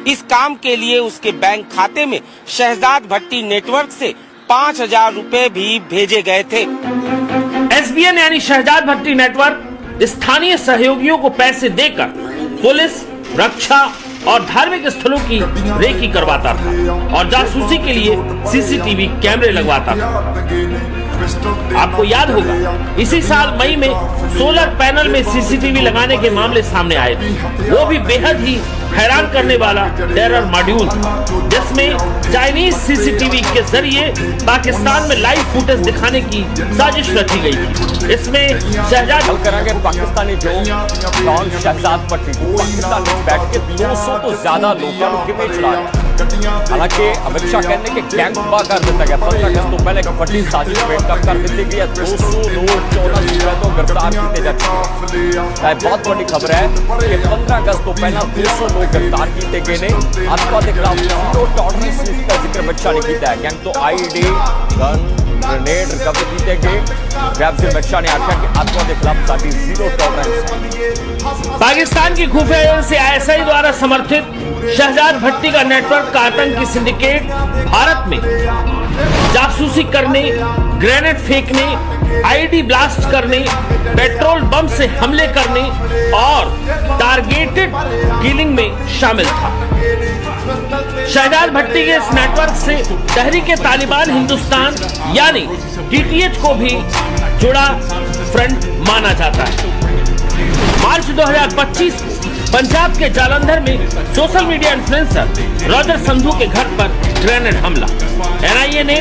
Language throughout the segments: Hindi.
इस काम के लिए उसके बैंक खाते में शहजाद भट्टी नेटवर्क से 5,000 रुपए भी भेजे गए थे। SBN यानी शहजाद भट्टी नेटवर्क स्थानीय सहयोगियों को पैसे देकर पुलिस, रक्षा और धार्मिक स्थलों की रेकी करवाता था और जासूसी के लिए CCTV कैमरे लगवाता था। आपको याद होगा, इसी साल मई में सोलर पैनल में CCTV लगाने के मामले सामने आए थे। वो भी बेहद ही हैरान करने वाला टेरर मॉड्यूल था, जिसमें चाइनीज CCTV के जरिए पाकिस्तान में लाइव फुटेज दिखाने की साजिश रची गई थी। इसमें शहजाद करेंगे पाकिस्तानी जो डॉन शहजाद भट्टी पाकिस्तान में बैठ के 200 तो ज्यादा लोगों की इमेज ला रहे। हालांकि अमित शाह कहने के गैंग तबाह कर दिया गया। 15 अगस्त तो पहले एक बड़ी साजिश बेटकप कर दी गई है। 200 लोग 14 जुलाई तो गिरफ्तार किए जा चुके हैं। बहुत बड़ी खबर है कि 15 अगस्त तो पहला 200 लोग गिरफ्तार किए गए ने। आतंकवाद के खिलाफ जीरो टॉलरेंस का जिक्र अमित शाह ने किया है। गैंग तो IED, गन, ग्रेनेड रिकवर किए गए। जब से अमित शाह ने आख्या कि आतंकवाद के खिलाफ साडी जीरो टॉलरेंस। पाकिस्तान की खुफिया एजेंसी ISI द्वारा समर्थित शहजाद भट्टी का नेटवर्क का आतंकी सिंडिकेट भारत में जासूसी करने, ग्रेनेड फेंकने, IED ब्लास्ट करने, पेट्रोल बम से हमले करने और टारगेटेड किलिंग में शामिल था। शहजाद भट्टी के इस नेटवर्क से तहरीके तालिबान हिंदुस्तान यानी TTH को भी जुड़ा फ्रंट माना जाता है। मार्च 2025 पंजाब के जालंधर में social media influencer Roger Sandhu के घर पर ग्रेनेड हमला। NIA ने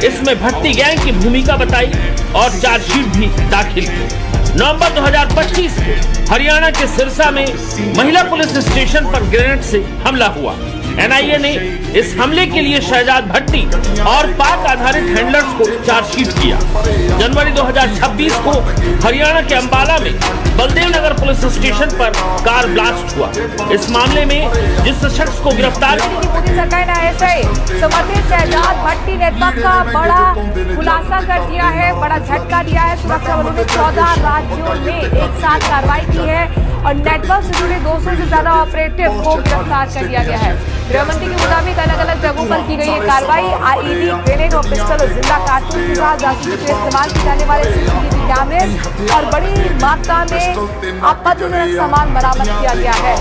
इसमें भट्टी गैंग की भूमिका बताई और चार्जशीट भी दाखिल की। नवंबर 2025 को हरियाणा के सिरसा में महिला पुलिस स्टेशन पर ग्रेनेड से हमला हुआ। NIA ने इस हमले के लिए शहजाद भट्टी और पाक आधारित हैंडलर्स को चार्जशीट किया। जनवरी 2026 को हरियाणा के अंबाला में बलदेव नगर पुलिस स्टेशन पर कार ब्लास्ट हुआ। इस मामले में जिस शख्स को गिरफ्तार मोदी सरकार ने ISI समर्थित शहजाद भट्टी नेटवर्क का बड़ा खुलासा कर दिया है, बड़ा झटका दिया है। सुरक्षा बलों ने 14 राज्यों में एक साथ कार्रवाई की है और नेटवर्क से जुड़े 200 से ज्यादा ऑपरेटिव को गिरफ्तार कर लिया गया है। गृहमंत्री के मुताबिक अलग अलग जगहों पर की गई है कार्रवाई। IED, ग्रेनेड और पिस्टल और जिंदा कारतूस के साथ जासूसी के इस्तेमाल किए जाने वाले CCTV कैमरे और बड़ी मात्रा में आपत्तिजनक सामान बरामद किया गया है।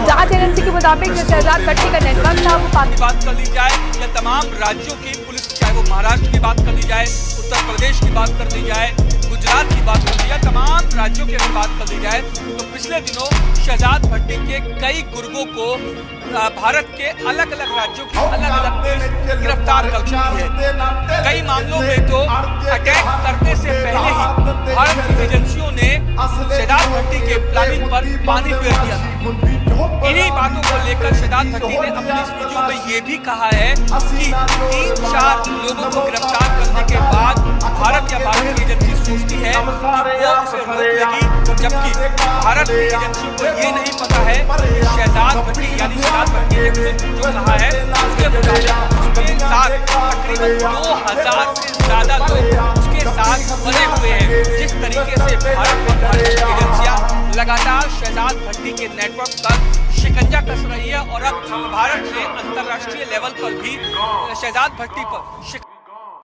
जांच एजेंसी के मुताबिक जो शहजाद भट्टी का नेटवर्क था वो बात कर ली जाए या तमाम राज्यों की पुलिस, चाहे वो महाराष्ट्र की बात कर ली जाए, उत्तर प्रदेश की बात कर ली जाए, गुजरात की बात कर ली जाए, तमाम राज्यों की अगर बात कर ली जाए तो पिछले दिनों शहजाद भट्टी के कई गुर्गों को भारत के अलग अलग राज्यों की अलग अलग पुलिस गिरफ्तार कर चुकी है। कई मामलों में तो अटैक करने से पहले ही भारत की एजेंसियों ने शहजाद भट्टी के प्लानिंग पर पानी फेर दिया था। इन्हीं बातों को लेकर शहजाद भट्टी ने अपनी इस वीडियो में ये भी कहा है कि 3-4 लोगों को गिरफ्तार करने के बाद भारत या भारतीय एजेंसी सोचती है कि वो उसे रोक लेगी, जबकि भारत की एजेंसी को ये नहीं पता है शहजाद भट्टी यानी शहजाद भट्टी ने जो कहा है उसके मुताबिक उसके साथ तकरीबन 2000 से ज्यादा लोग उसके साथ बने हुए हैं। जिस तरीके से भारत और भारत की एजेंसियां लगातार शहजाद भट्टी के नेटवर्क पर शिकंजा कस रही है और अब भारत ने अंतर्राष्ट्रीय लेवल पर भी शहजाद भट्टी पर